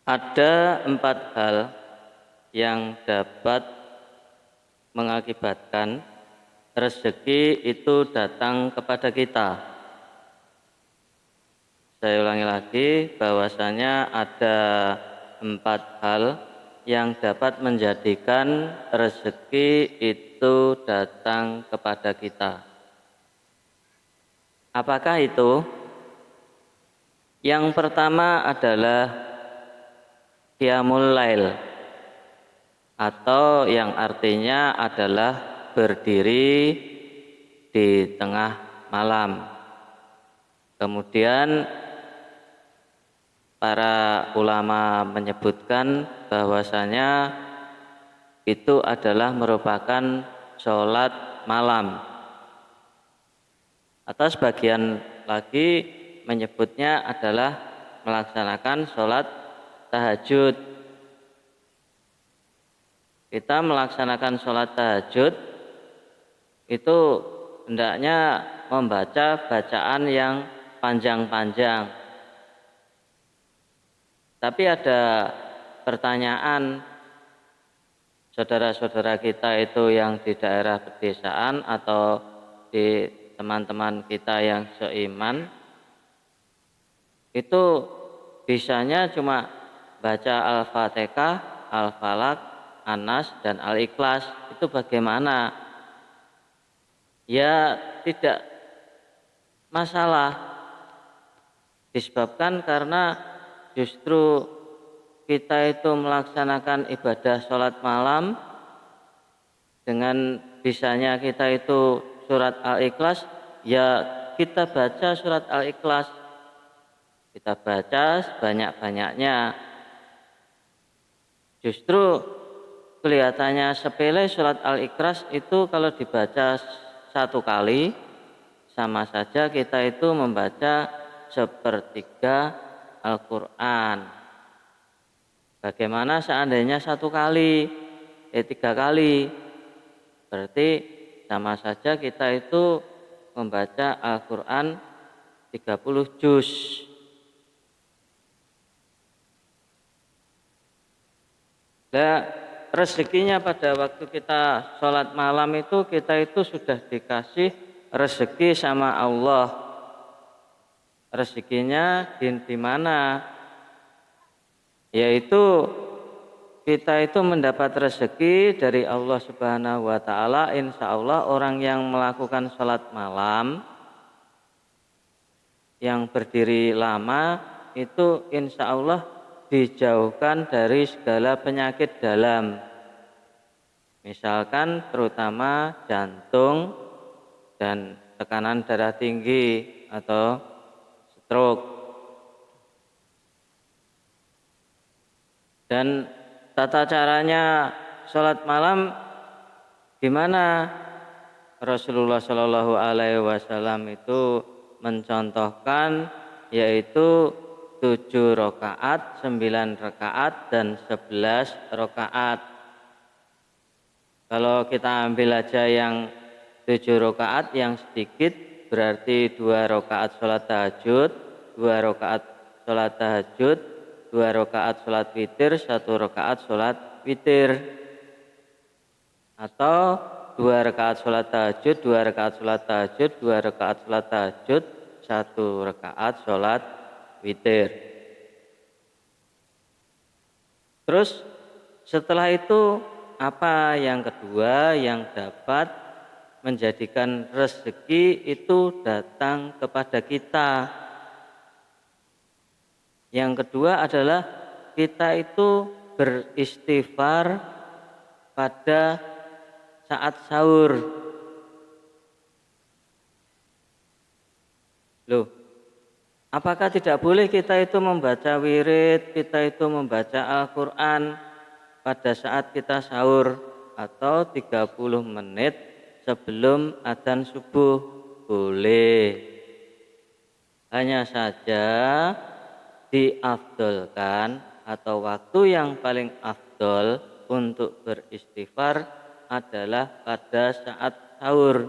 Ada 4 hal yang dapat mengakibatkan rezeki itu datang kepada kita. Saya ulangi lagi, bahwasanya ada 4 hal yang dapat menjadikan rezeki itu datang kepada kita. Apakah itu? Yang pertama adalah qiyamul lail, atau yang artinya adalah berdiri di tengah malam. Kemudian para ulama menyebutkan bahwasanya itu adalah merupakan sholat malam, atau sebagian lagi menyebutnya adalah melaksanakan sholat tahajud. Kita melaksanakan sholat tahajud itu hendaknya membaca bacaan yang panjang-panjang. Tapi ada pertanyaan, saudara-saudara kita itu yang di daerah pedesaan atau di teman-teman kita yang seiman, itu bisanya cuma baca Al-Fatihah, Al-Falaq, An-Nas, dan Al-Ikhlas. Itu bagaimana? Ya tidak masalah, disebabkan karena justru kita itu melaksanakan ibadah sholat malam dengan bisanya kita itu surat Al-Ikhlas, ya kita baca surat Al-Ikhlas, kita baca sebanyak-banyaknya. Justru kelihatannya sepele surat Al-Ikhlas itu kalau dibaca 1 kali, sama saja kita itu membaca 1/3 Al-Quran. Bagaimana seandainya 1 kali, 3 kali? Berarti sama saja kita itu membaca Al-Quran 30 juz. Nah, rezekinya pada waktu kita sholat malam itu, kita itu sudah dikasih rezeki sama Allah. Rezekinya di mana? Yaitu kita itu mendapat rezeki dari Allah Subhanahu wa Ta'ala. Insya Allah orang yang melakukan sholat malam, yang berdiri lama, itu insya Allah dijauhkan dari segala penyakit dalam, misalkan terutama jantung dan tekanan darah tinggi atau stroke. Dan tata caranya sholat malam gimana? Rasulullah Shallallahu Alaihi Wasallam itu mencontohkan, yaitu 7 rakaat, 9 rakaat, dan 11 rakaat. Kalau kita ambil aja yang 7 rakaat yang sedikit, berarti 2 rakaat sholat tahajud, 2 rakaat sholat tahajud, 2 rakaat sholat witir, 1 rakaat sholat witir. Atau 2 rakaat sholat tahajud, 2 rakaat sholat tahajud, 2 rakaat sholat tahajud, 1 rakaat sholat witir. Terus setelah itu apa yang kedua yang dapat menjadikan rezeki itu datang kepada kita? Yang kedua adalah kita itu beristighfar pada saat sahur. Loh, apakah tidak boleh kita itu membaca wirid, kita itu membaca Al-Quran pada saat kita sahur atau 30 menit sebelum adzan subuh? Boleh. Hanya saja diafdolkan atau waktu yang paling afdol untuk beristighfar adalah pada saat sahur.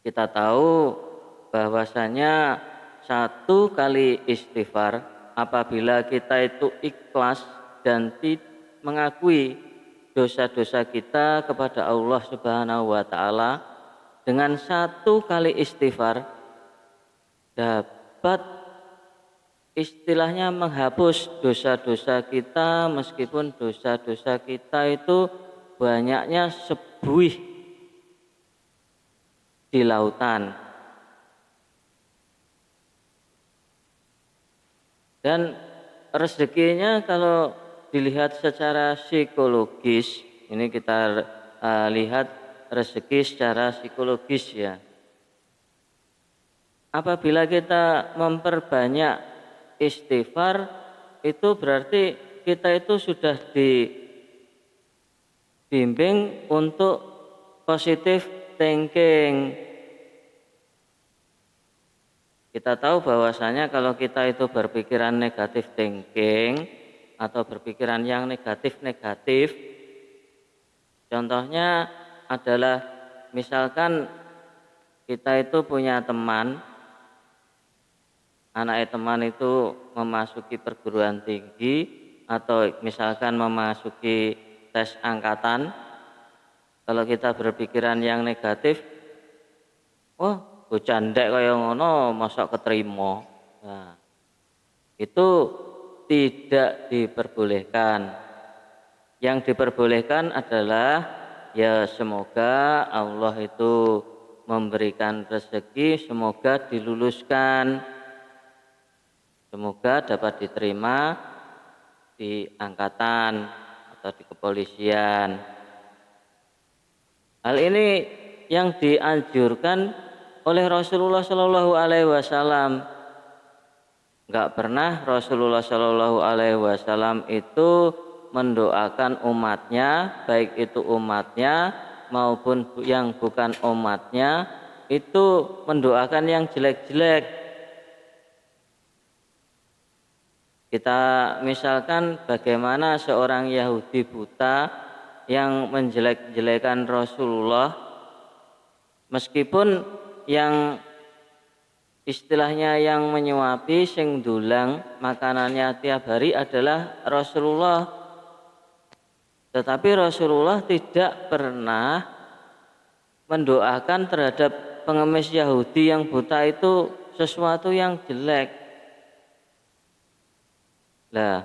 Kita tahu bahwasanya 1 kali istighfar apabila kita itu ikhlas dan mengakui dosa-dosa kita kepada Allah Subhanahu wa taala, dengan satu kali istighfar dapat istilahnya menghapus dosa-dosa kita, meskipun dosa-dosa kita itu banyaknya sebuih di lautan. Dan rezekinya kalau dilihat secara psikologis, ini kita lihat rezeki secara psikologis ya. Apabila kita memperbanyak istighfar, itu berarti kita itu sudah dibimbing untuk positive thinking. Kita tahu bahwasanya kalau kita itu berpikiran negatif thinking atau berpikiran yang negatif-negatif, contohnya adalah misalkan kita itu punya teman, anak teman itu memasuki perguruan tinggi atau misalkan memasuki tes angkatan. Kalau kita berpikiran yang negatif, wah bocah ndek kaya ngono masa keterima. Nah, itu tidak diperbolehkan. Yang diperbolehkan adalah ya semoga Allah itu memberikan rezeki, semoga diluluskan, semoga dapat diterima di angkatan atau di kepolisian. Hal ini yang dianjurkan oleh Rasulullah Shallallahu Alaihi Wasallam. Enggak pernah Rasulullah Shallallahu Alaihi Wasallam itu mendoakan umatnya, baik itu umatnya maupun yang bukan umatnya, itu mendoakan yang jelek-jelek. Kita misalkan bagaimana seorang Yahudi buta yang menjelek-jelekan Rasulullah, meskipun yang istilahnya yang menyuapi sing dulang makanannya tiap hari adalah Rasulullah, tetapi Rasulullah tidak pernah mendoakan terhadap pengemis Yahudi yang buta itu sesuatu yang jelek. Nah,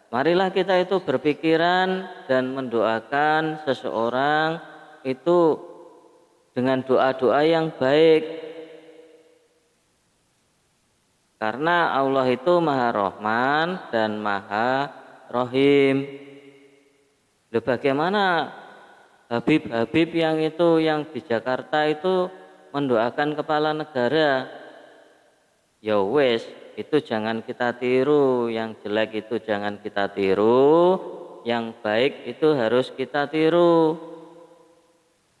marilah kita itu berpikiran dan mendoakan seseorang itu dengan doa-doa yang baik. Karena Allah itu Maha Rahman dan Maha Rahim. Loh, bagaimana Habib-habib yang di Jakarta itu mendoakan kepala negara? Ya wes, itu jangan kita tiru, yang jelek itu jangan kita tiru, yang baik itu harus kita tiru.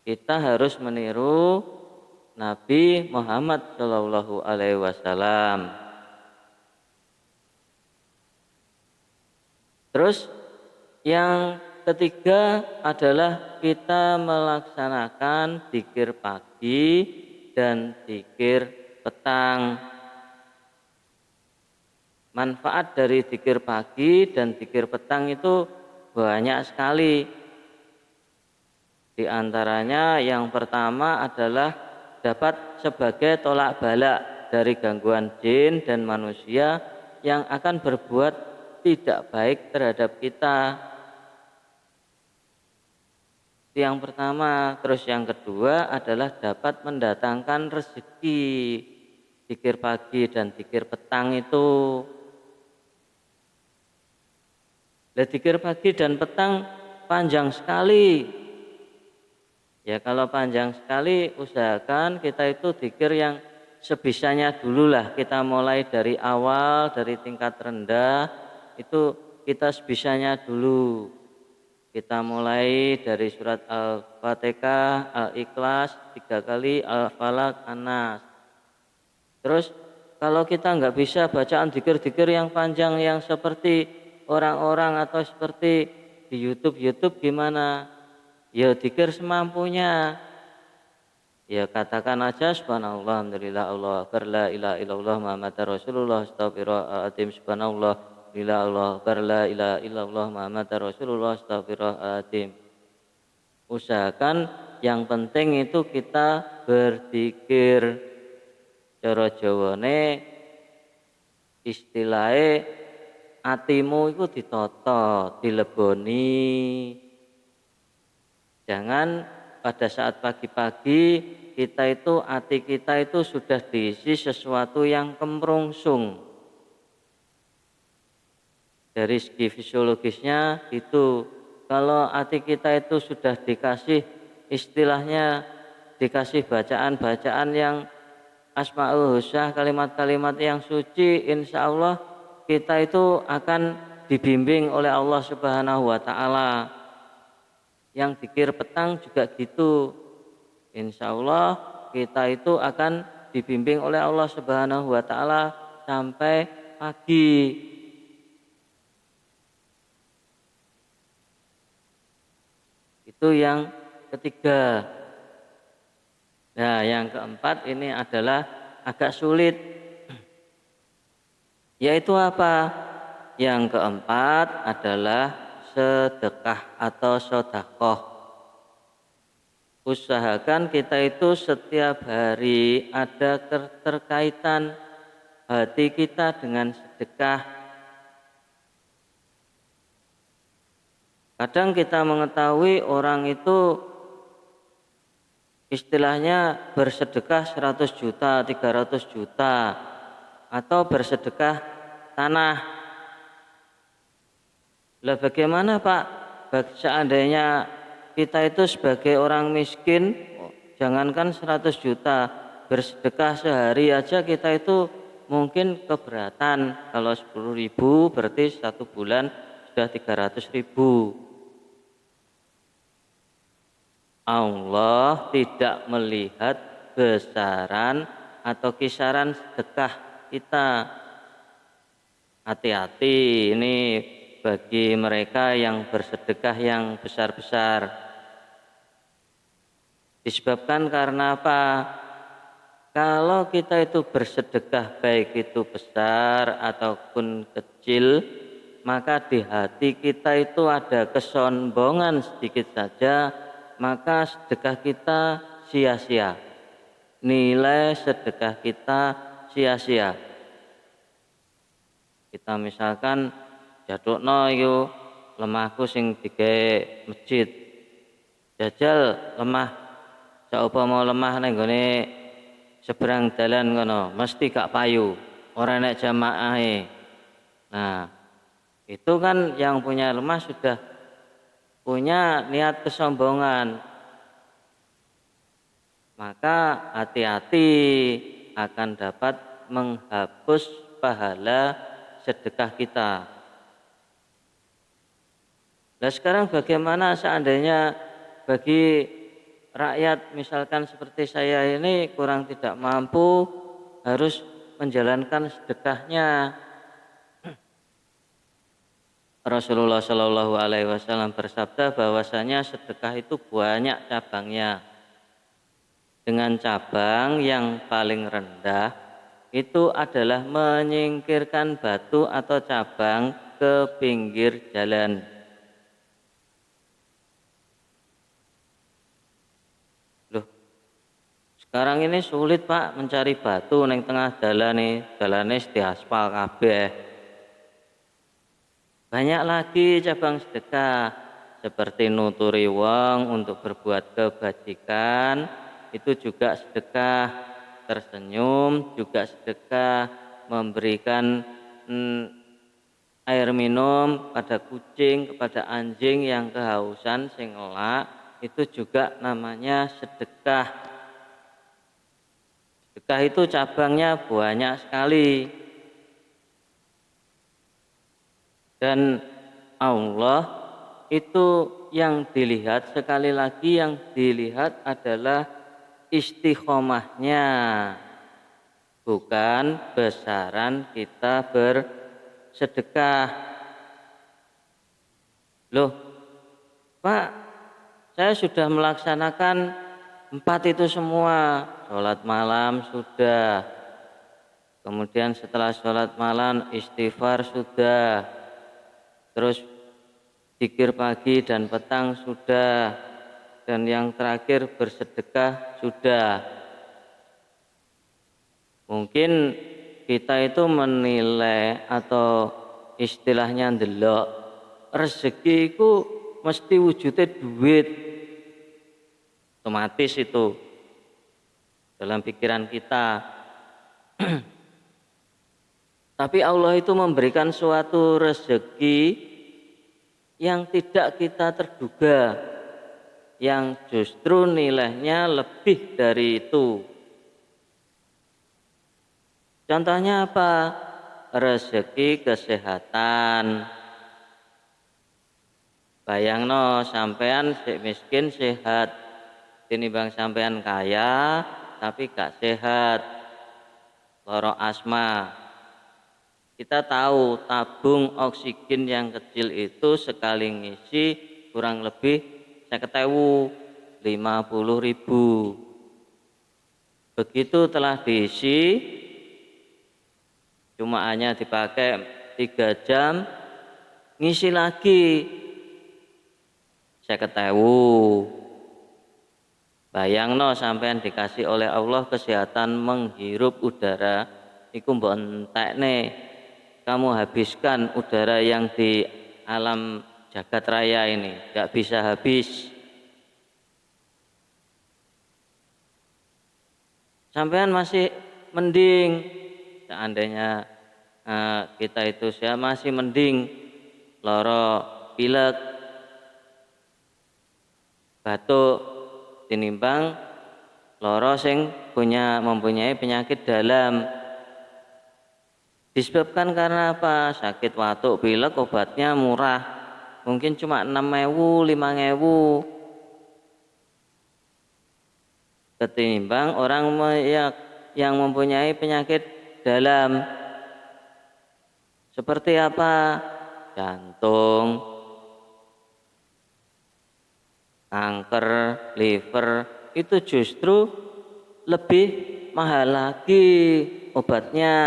Kita harus meniru Nabi Muhammad Shallallahu Alaihi Wasallam. Terus yang ketiga adalah kita melaksanakan dzikir pagi dan dzikir petang. Manfaat dari dzikir pagi dan dzikir petang itu banyak sekali. Di antaranya yang pertama adalah dapat sebagai tolak balak dari gangguan jin dan manusia yang akan berbuat tidak baik terhadap kita. Yang pertama, terus yang kedua adalah dapat mendatangkan rezeki. Dzikir pagi dan dzikir petang itu. Dzikir pagi dan petang panjang sekali. Ya kalau panjang sekali, usahakan kita itu dzikir yang sebisanya dulu lah. Kita mulai dari awal, dari tingkat rendah, itu kita sebisanya dulu. Kita mulai dari surat Al-Fatihah, Al-Ikhlas 3 kali, Al-Falaq, An-Nas. Terus kalau kita nggak bisa bacaan dzikir-dzikir yang panjang yang seperti orang-orang atau seperti di YouTube gimana? Ya dzikir semampunya. Ya katakan aja subhanallah, alhamdulillah, Allah akbar, la ilaha illallah, Muhammadar Rasulullah, astagfirullahaladzim, subhanallah, alhamdulillah, Allah akbar, la ilaha illallah, Muhammadar Rasulullah, astagfirullahaladzim. Usahakan yang penting itu kita berzikir. Cara Jawane istilahnya atimu itu ditata, dileboni. Jangan pada saat pagi-pagi hati kita itu sudah diisi sesuatu yang kemerungsung. Dari segi fisiologisnya itu, kalau hati kita itu sudah dikasih istilahnya, dikasih bacaan-bacaan yang Asmaul Husna, kalimat-kalimat yang suci, insya Allah kita itu akan dibimbing oleh Allah Subhanahu wa Ta'ala. Yang zikir petang juga gitu, insya Allah kita itu akan dibimbing oleh Allah Subhanahu wa Ta'ala sampai pagi. Itu yang ketiga. Nah, yang keempat ini adalah agak sulit. Yaitu apa? Yang keempat adalah sedekah atau sedekah. Usahakan kita itu setiap hari ada keterkaitan hati kita dengan sedekah. Kadang kita mengetahui orang itu istilahnya bersedekah 100 juta, 300 juta, atau bersedekah tanah. Lah bagaimana Pak? Seandainya kita itu sebagai orang miskin, jangankan 100 juta, bersedekah sehari aja kita itu mungkin keberatan. Kalau 10.000 berarti 1 bulan sudah 300.000. Allah tidak melihat besaran atau kisaran sedekah kita. Hati-hati, ini bagi mereka yang bersedekah yang besar-besar. Disebabkan karena apa? Kalau kita itu bersedekah baik itu besar ataupun kecil, maka di hati kita itu ada kesombongan sedikit saja, maka sedekah kita sia-sia. Nilai sedekah kita sia-sia. Kita misalkan jadukno iku lemahku sing digawe masjid. Jajal lemah, saumpama lemah ning gone seberang dalan ngono, mesti gak payu, ora nek jamaahe. Nah, itu kan yang punya lemah sudah punya niat kesombongan. Maka hati-hati akan dapat menghapus pahala sedekah kita. Nah sekarang bagaimana seandainya bagi rakyat misalkan seperti saya ini kurang tidak mampu, harus menjalankan sedekahnya. Rasulullah Shallallahu Alaihi Wasallam bersabda bahwasanya sedekah itu banyak cabangnya. Dengan cabang yang paling rendah itu adalah menyingkirkan batu atau cabang ke pinggir jalan. Loh, sekarang ini sulit Pak mencari batu neng tengah jalan nih, jalannya diaspal kabeh. Banyak lagi cabang sedekah seperti nuturi wong untuk berbuat kebajikan, itu juga sedekah. Tersenyum juga sedekah, memberikan air minum pada kucing, kepada anjing yang kehausan sing elak, itu juga namanya sedekah. Sedekah itu cabangnya banyak sekali. Dan Allah itu yang dilihat, sekali lagi yang dilihat adalah istiqomahnya, bukan besaran kita bersedekah. Loh Pak, saya sudah melaksanakan Empat itu semua, sholat malam sudah, kemudian setelah sholat malam istighfar sudah, terus zikir pagi dan petang sudah, dan yang terakhir bersedekah sudah. Mungkin kita itu menilai atau istilahnya ndelok rezeki itu mesti wujudnya duit, otomatis itu dalam pikiran kita. Tapi Allah itu memberikan suatu rezeki yang tidak kita terduga, yang justru nilainya lebih dari itu. Contohnya apa? Rezeki kesehatan. Bayangno sampean miskin sehat, tinimbang sampean kaya tapi gak sehat, lara asma. Kita tahu tabung oksigen yang kecil itu sekali ngisi kurang lebih 50.000, 50.000. Begitu telah diisi, cuma hanya dipakai 3 jam, ngisi lagi 50.000. Bayangno sampean dikasih oleh Allah kesehatan menghirup udara, iku mbok entekne kamu habiskan udara yang di alam jagat raya ini, gak bisa habis. Sampean masih mending, seandainya kita itu masih mending loro pilek, batuk, tinimbang loro sing mempunyai penyakit dalam. Disebabkan karena apa? Sakit watuk pilek obatnya murah, mungkin cuma 6.000, 5.000. Ketimbang orang yang mempunyai penyakit dalam. Seperti apa? Jantung, kanker, liver, itu justru lebih mahal lagi obatnya.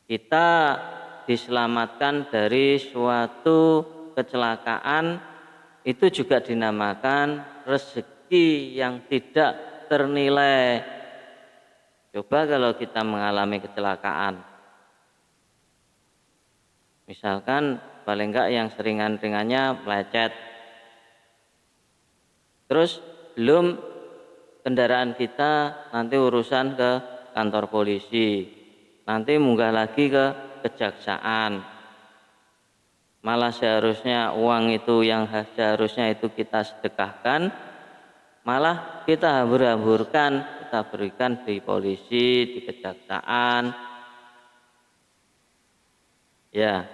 Kita diselamatkan dari suatu kecelakaan, itu juga dinamakan rezeki yang tidak ternilai. Coba kalau kita mengalami kecelakaan, misalkan paling enggak yang seringan-ringannya melecet, terus belum kendaraan kita nanti urusan ke kantor polisi, nanti munggah lagi ke kejaksaan, malah seharusnya uang itu yang seharusnya itu kita sedekahkan, malah kita hambur-hamburkan, kita berikan di polisi, di kejaksaan. Ya,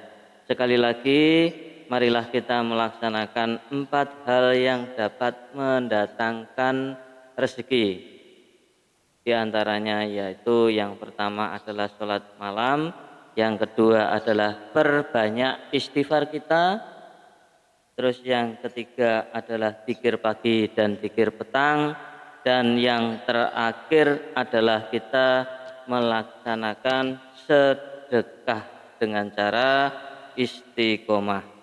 sekali lagi marilah kita melaksanakan 4 hal yang dapat mendatangkan rezeki. Di antaranya yaitu yang pertama adalah sholat malam, yang kedua adalah perbanyak istighfar kita, terus yang ketiga adalah zikir pagi dan zikir petang, dan yang terakhir adalah kita melaksanakan sedekah dengan cara istiqomah.